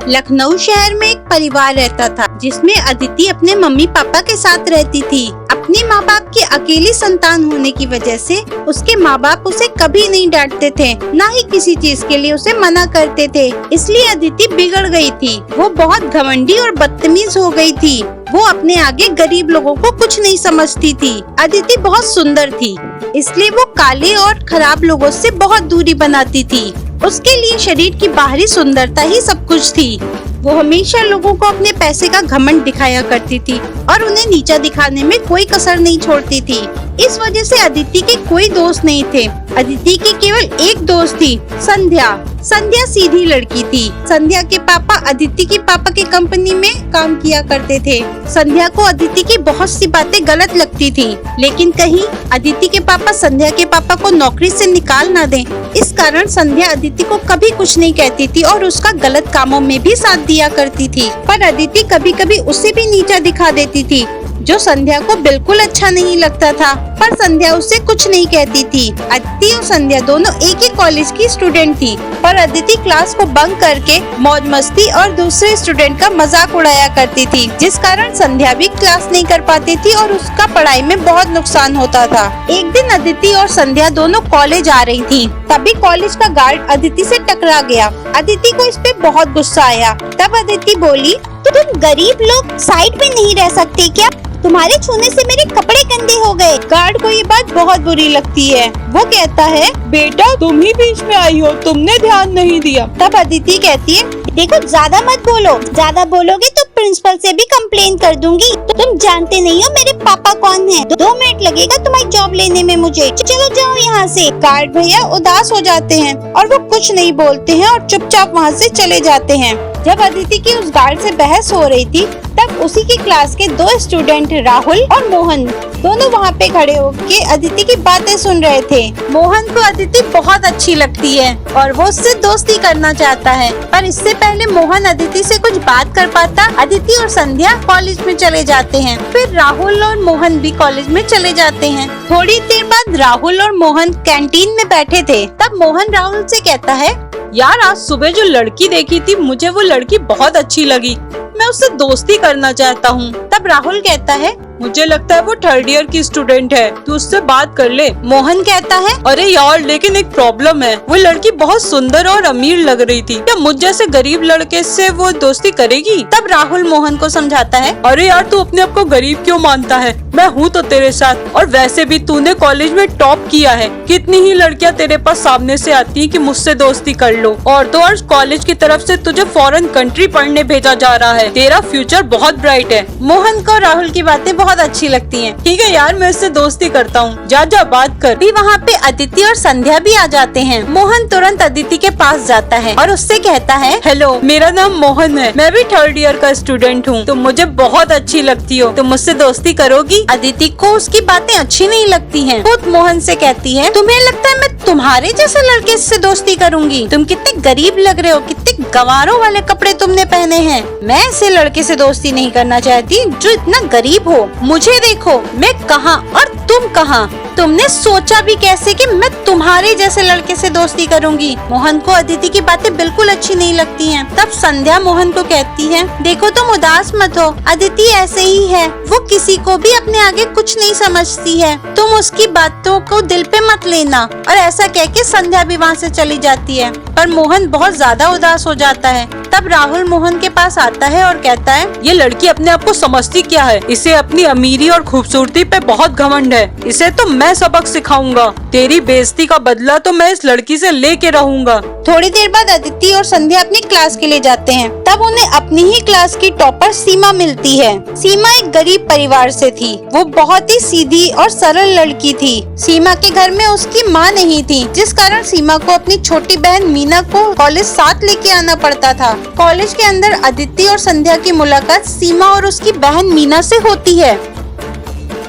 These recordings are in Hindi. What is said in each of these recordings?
लखनऊ शहर में एक परिवार रहता था जिसमें अदिति अपने मम्मी पापा के साथ रहती थी। अपने माँ बाप की अकेली संतान होने की वजह से उसके माँ बाप उसे कभी नहीं डांटते थे, न ही किसी चीज के लिए उसे मना करते थे। इसलिए अदिति बिगड़ गई थी। वो बहुत घमंडी और बदतमीज हो गई थी। वो अपने आगे गरीब लोगों को कुछ नहीं समझती थी। अदिति बहुत सुंदर थी, इसलिए वो काले और खराब लोगों से बहुत दूरी बनाती थी। उसके लिए शरीर की बाहरी सुंदरता ही सब कुछ थी। वो हमेशा लोगों को अपने पैसे का घमंड दिखाया करती थी और उन्हें नीचा दिखाने में कोई कसर नहीं छोड़ती थी। इस वजह से अदिति के कोई दोस्त नहीं थे। अदिति की केवल एक दोस्त थी, संध्या। संध्या सीधी लड़की थी। संध्या के पापा अदिति के पापा की कंपनी में काम किया करते थे। संध्या को अदिति की बहुत सी बातें गलत लगती थी, लेकिन कहीं अदिति के पापा संध्या के पापा को नौकरी से निकाल न दें, इस कारण संध्या अदिति को कभी कुछ नहीं कहती थी और उसका गलत कामों में भी साथ दिया करती थी। पर अदिति कभी कभी उसे भी नीचा दिखा देती थी, जो संध्या को बिल्कुल अच्छा नहीं लगता था। पर संध्या उससे कुछ नहीं कहती थी। अदिति और संध्या दोनों एक ही कॉलेज की स्टूडेंट थी, पर अदिति क्लास को बंक करके मौज मस्ती और दूसरे स्टूडेंट का मजाक उड़ाया करती थी, जिस कारण संध्या भी क्लास नहीं कर पाती थी और उसका पढ़ाई में बहुत नुकसान होता था। एक दिन अदिति और संध्या दोनों कॉलेज आ रही थी, तभी कॉलेज का गार्ड अदिति से टकरा गया। अदिति को इस पे बहुत गुस्सा आया। तब अदिति बोली, तुम गरीब लोग साइड में नहीं रह सकते क्या? तुम्हारे छूने से मेरे कपड़े गंदे हो गए। गार्ड को ये बात बहुत बुरी लगती है। वो कहता है, बेटा तुम ही बीच में आई हो, तुमने ध्यान नहीं दिया। तब अदिति कहती है, देखो ज्यादा मत बोलो, ज्यादा बोलोगे तो प्रिंसिपल से भी कंप्लेन कर दूंगी। तुम जानते नहीं हो मेरे पापा कौन है। 2 मिनट लगेगा तुम्हारी जॉब लेने में मुझे। चलो जाओ यहाँ से। गार्ड भैया उदास हो जाते हैं और वो कुछ नहीं बोलते हैं और चुपचाप वहाँ से चले जाते हैं। जब अदिति की उस गार्ड से बहस हो रही थी, तब उसी की क्लास के 2 स्टूडेंट राहुल और मोहन दोनों वहाँ पे खड़े होके अदिति की बातें सुन रहे थे। मोहन को अदिति बहुत अच्छी लगती है और वो उससे दोस्ती करना चाहता है, पर इससे पहले मोहन अदिति से कुछ बात कर पाता, अदिति और संध्या कॉलेज में चले जाते हैं। फिर राहुल और मोहन भी कॉलेज में चले जाते हैं। थोड़ी देर बाद राहुल और मोहन कैंटीन में बैठे थे। तब मोहन राहुल से कहता है, यार आज सुबह जो लड़की देखी थी, मुझे वो लड़की बहुत अच्छी लगी, मैं उससे दोस्ती करना चाहता हूँ। तब राहुल कहता है, मुझे लगता है वो 3rd ईयर की स्टूडेंट है, तू उससे बात कर ले। मोहन कहता है, अरे यार लेकिन एक प्रॉब्लम है, वो लड़की बहुत सुंदर और अमीर लग रही थी, क्या मुझ जैसे गरीब लड़के से वो दोस्ती करेगी? तब राहुल मोहन को समझाता है, अरे यार तू अपने आप को गरीब क्यों मानता है, मैं हूँ तो तेरे साथ, और वैसे भी तूने कॉलेज में टॉप किया है, कितनी ही लड़कियाँ तेरे पास सामने से आती हैं कि मुझसे दोस्ती कर लो। और तो और कॉलेज की तरफ से तुझे फॉरेन कंट्री पढ़ने भेजा जा रहा है, तेरा फ्यूचर बहुत ब्राइट है। मोहन को राहुल की बातें बहुत अच्छी लगती हैं। ठीक है यार, मैं इससे दोस्ती करता हूँ, जा जा बात कर। भी वहाँ पे अदिति और संध्या भी आ जाते हैं। मोहन तुरंत अदिति के पास जाता है और उससे कहता है, हेलो मेरा नाम मोहन है, मैं भी 3rd ईयर का स्टूडेंट हूँ, तुम मुझे बहुत अच्छी लगती हो, तुम मुझसे दोस्ती करोगी? अदिति को उसकी बातें अच्छी नहीं लगती हैं। खुद मोहन से कहती है, तुम्हें लगता है मैं तुम्हारे जैसे लड़के से दोस्ती करूंगी? तुम कितने गरीब लग रहे हो, कितने गंवारों वाले कपड़े तुमने पहने हैं। मैं ऐसे लड़के से दोस्ती नहीं करना चाहती जो इतना गरीब हो। मुझे देखो, मैं कहाँ और तुम कहाँ। तुमने सोचा भी कैसे कि मैं तुम्हारे जैसे लड़के से दोस्ती करूंगी? मोहन को अदिति की बातें बिल्कुल अच्छी नहीं लगती हैं। तब संध्या मोहन को कहती है, देखो तुम उदास मत हो, अदिति ऐसे ही है, वो किसी को भी अपने आगे कुछ नहीं समझती है, तुम उसकी बातों को दिल पे मत लेना। और ऐसा कह के संध्या भी वहाँ से चली जाती है, पर मोहन बहुत ज्यादा उदास हो जाता है। तब राहुल मोहन के पास आता है और कहता है, ये लड़की अपने आप को समझती क्या है, इसे अपनी अमीरी और खूबसूरती पे बहुत घमंड है, इसे तो मैं सबक सिखाऊंगा, तेरी बेइज्जती का बदला तो मैं इस लड़की से लेके रहूंगा। थोड़ी देर बाद अदिति और संध्या अपनी क्लास के लिए जाते हैं। तब उन्हें अपनी ही क्लास की टॉपर सीमा मिलती है। सीमा एक गरीब परिवार से थी। वो बहुत ही सीधी और सरल लड़की थी। सीमा के घर में उसकी माँ नहीं थी, जिस कारण सीमा को अपनी छोटी बहन मीना को कॉलेज साथ लेके आना पड़ता था। कॉलेज के अंदर अदिति और संध्या की मुलाकात सीमा और उसकी बहन मीना से होती है।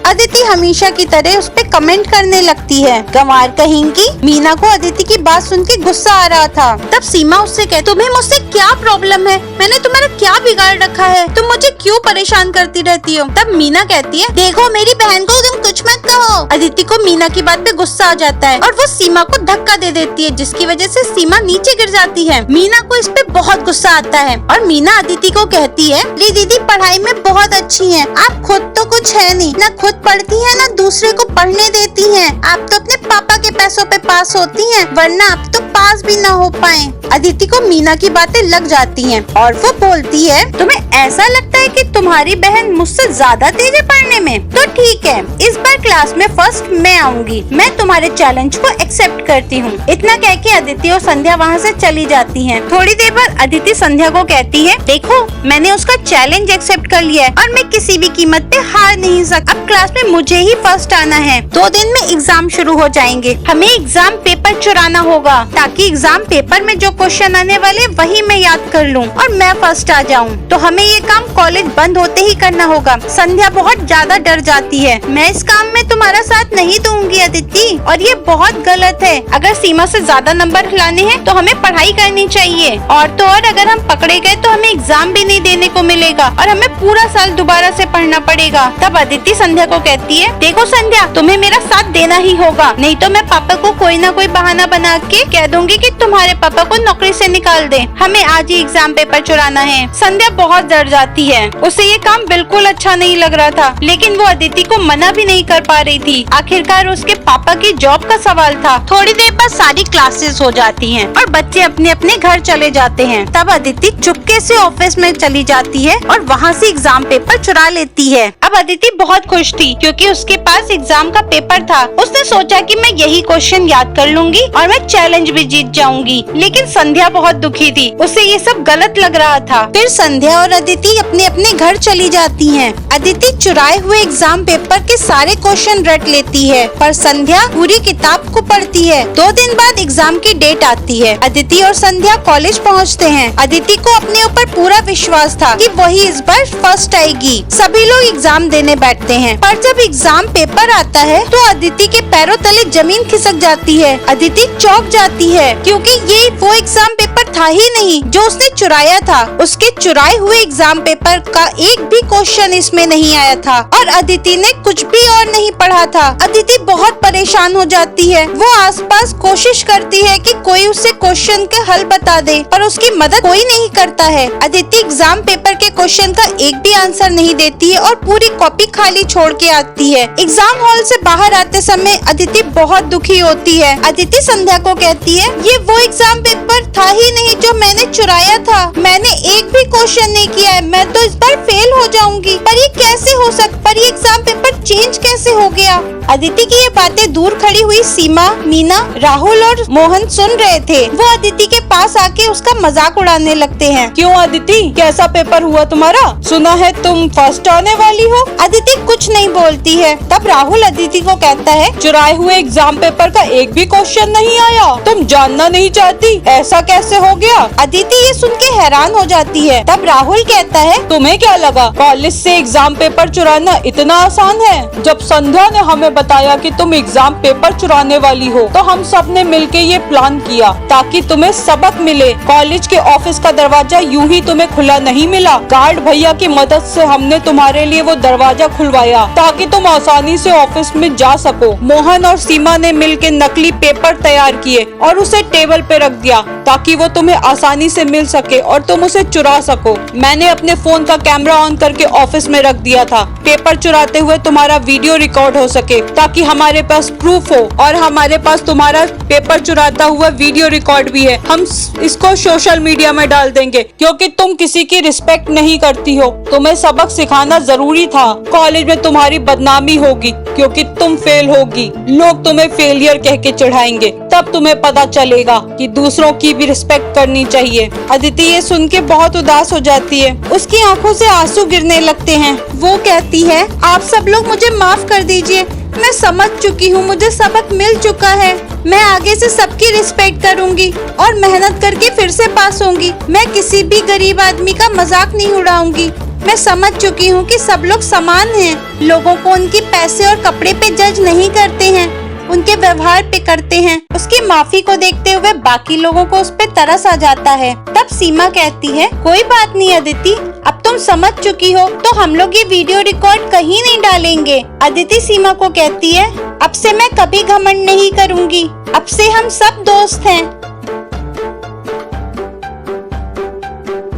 अदिति हमेशा की तरह उस पे कमेंट करने लगती है। गंवार कहेंगी। मीना को अदिति की बात सुन के गुस्सा आ रहा था। तब सीमा उससे कहती, तुम्हें मुझसे क्या प्रॉब्लम है? मैंने तुम्हारा क्या बिगाड़ रखा है? तुम मुझे क्यों परेशान करती रहती हो? तब मीना कहती है, देखो मेरी बहन को तुम कुछ मत कहो। अदिति को मीना की बात पे गुस्सा आ जाता है और वो सीमा को धक्का दे देती है, जिसकी वजह से सीमा नीचे गिर जाती है। मीना को इस पे बहुत गुस्सा आता है और मीना अदिति को कहती है, ली दीदी पढ़ाई में बहुत अच्छी हैं। आप खुद तो कुछ है नहीं, ना खुद पढ़ती है ना दूसरे को पढ़ने देती हैं। आप तो अपने पापा के पैसों पे पास होती हैं, वरना आप तो पास भी ना हो पाए। अदिति को मीना की बातें लग जाती हैं और वो बोलती है, तुम्हें ऐसा लगता है कि तुम्हारी बहन मुझसे ज्यादा तेज है पढ़ने में? तो ठीक है, इस बार क्लास में फर्स्ट मैं आऊंगी। मैं तुम्हारे चैलेंज को एक्सेप्ट करती हूँ। इतना कह के अदिति और संध्या वहाँ से चली जाती हैं। थोड़ी देर बाद अदिति संध्या को कहती है, देखो मैंने उसका चैलेंज एक्सेप्ट कर लिया है और मैं किसी भी कीमत पे हार नहीं सकती। अब क्लास में मुझे ही फर्स्ट आना है। 2 दिन में एग्जाम शुरू हो जाएंगे। हमें एग्जाम पेपर चुराना होगा ताकि एग्जाम पेपर में जो क्वेश्चन आने वाले वही मैं याद कर लूं और मैं फर्स्ट आ जाऊं। तो हमें ये काम कॉलेज बंद होते ही करना होगा। संध्या बहुत ज्यादा डर जाती है। मैं इस काम में तुम्हारा साथ नहीं दूंगी अदिति, और ये बहुत गलत है। अगर सीमा से ज्यादा नंबर लाने हैं तो हमें पढ़ाई करनी चाहिए, और तो और अगर हम पकड़े गए तो हमें एग्जाम भी नहीं देने को मिलेगा और हमें पूरा साल दोबारा से पढ़ना पड़ेगा। तब अदिति संध्या को कहती है, देखो संध्या तुम्हें मेरा साथ देना ही होगा, नहीं तो मैं पापा को कोई ना कोई बहाना बना के कह दूंगी कि तुम्हारे पापा को नौकरी से निकाल दे। हमें आज ही एग्जाम पेपर चुराना है। संध्या बहुत डर जाती है। उसे ये काम बिल्कुल अच्छा नहीं लग रहा था, लेकिन वो अदिति को मना भी नहीं कर पा रही थी। आखिरकार उसके पापा की जॉब का सवाल था। थोड़ी देर बाद सारी क्लासेस हो जाती हैं और बच्चे अपने अपने घर चले जाते हैं। तब अदिति चुपके से ऑफिस में चली जाती है और वहाँ से एग्जाम पेपर चुरा लेती है। अब अदिति बहुत खुश थी क्योंकि उसके पास एग्जाम का पेपर था। उसने सोचा कि मैं यही क्वेश्चन याद कर लूंगी और मैं चैलेंज भी जीत जाऊंगी। लेकिन संध्या बहुत दुखी थी, उसे ये सब गलत लग रहा था। फिर संध्या और अदिति अपने अपने घर चली जाती हैं। अदिति चुराए हुए एग्जाम पेपर के सारे क्वेश्चन रट लेती है, पर संध्या पूरी किताब को पढ़ती है। 2 दिन बाद एग्जाम की डेट आती है। अदिति और संध्या कॉलेज पहुंचते हैं। अदिति को अपने ऊपर पूरा विश्वास था कि वही इस बार फर्स्ट आएगी। सभी लोग एग्जाम देने बैठते हैं, पर जब एग्जाम पेपर आता है तो अदिति के पैरों तले जमीन खिसक जाती है। अदिति चौंक जाती है क्योंकि ये वो एग्जाम पेपर था ही नहीं जो उसने चुराया था। उसके चुराए हुए एग्जाम पेपर का एक भी क्वेश्चन इसमें नहीं आया था और अदिति ने कुछ भी और नहीं पढ़ा था। अदिति बहुत परेशान हो जाती है। वो आसपास कोशिश करती है कि कोई उसे क्वेश्चन के हल बता दे, पर उसकी मदद कोई नहीं करता है। अदिति एग्जाम पेपर के क्वेश्चन का एक भी आंसर नहीं देती है और पूरी कॉपी खाली छोड़ के आती है। एग्जाम हॉल से बाहर आते समय अदिति बहुत दुखी होती है। अदिति संध्या को कहती है, ये वो एग्जाम पेपर था ही नहीं जो मैंने चुराया था। मैंने एक भी क्वेश्चन नहीं किया है। मैं तो इस बार फेल हो जाऊंगी। पर ये कैसे हो सकता? पर ये एग्जाम पेपर चेंज कैसे हो गया? अदिति की ये बातें दूर खड़ी हुई सीमा, मीना, राहुल और मोहन सुन रहे थे। वो अदिति के पास आके उसका मजाक उड़ाने लगते हैं। क्यों अदिति, कैसा पेपर हुआ तुम्हारा? सुना है तुम फर्स्ट आने वाली हो। अदिति कुछ नहीं बोलती है। तब राहुल अदिति को कहता है, चुराए हुए एग्जाम पेपर का एक भी क्वेश्चन नहीं आया। तुम जानना नहीं चाहती? ऐसा कैसे हो गया? अदिति ये सुन के हैरान हो जाती है। तब राहुल कहता है, तुम्हें क्या लगा कॉलेज से एग्जाम पेपर चुराना इतना आसान है? जब संध्या ने हमें बताया कि तुम एग्जाम पेपर चुराने वाली हो तो हम सब ने मिलके ये प्लान किया ताकि तुम्हें सबक मिले। कॉलेज के ऑफिस का दरवाजा यूं ही तुम्हें खुला नहीं मिला। गार्ड भैया की मदद से हमने तुम्हारे लिए वो दरवाजा खुलवाया ताकि तुम आसानी से ऑफिस में जा सको। मोहन और सीमा ने मिलके नकली पेपर तैयार किए और उसे टेबल पे रख दिया ताकि वो तुम्हें आसानी से मिल सके और तुम उसे चुरा सको। मैंने अपने फोन का कैमरा ऑन करके ऑफिस में रख दिया था पेपर चुराते हुए तुम्हारा वीडियो रिकॉर्ड हो सके, ताकि हमारे पास प्रूफ हो। और हमारे पास तुम्हारा पेपर चुराता हुआ वीडियो रिकॉर्ड भी है। हम इसको सोशल मीडिया में डाल देंगे क्योंकि तुम किसी की रिस्पेक्ट नहीं करती हो। तुम्हें सबक सिखाना जरूरी था। कॉलेज में तुम्हारी बदनामी होगी क्योंकि तुम फेल होगी। लोग तुम्हें फेलियर कह के चिढ़ाएंगे, तब तुम्हें पता चलेगा कि दूसरों की भी रिस्पेक्ट करनी चाहिए। अदिति ये सुन के बहुत उदास हो जाती है। उसकी आंखों से आंसू गिरने लगते हैं। वो कहती है, आप सब लोग मुझे माफ कर दीजिए। मैं समझ चुकी हूँ, मुझे सबक मिल चुका है। मैं आगे से सबकी रिस्पेक्ट करूँगी और मेहनत करके फिर से पास होंगी। मैं किसी भी गरीब आदमी का मजाक नहीं उड़ाऊंगी। मैं समझ चुकी हूँ कि सब लोग समान हैं। लोगों को उनके पैसे और कपड़े पे जज नहीं करते हैं, उनके व्यवहार पे करते हैं। उसकी माफी को देखते हुए बाकी लोगों को उस पे तरस आ जाता है। तब सीमा कहती है, कोई बात नहीं अदिति, अब तुम समझ चुकी हो तो हम लोग ये वीडियो रिकॉर्ड कहीं नहीं डालेंगे। अदिति सीमा को कहती है, अब से मैं कभी घमंड नहीं करूँगी, अब से हम सब दोस्त हैं।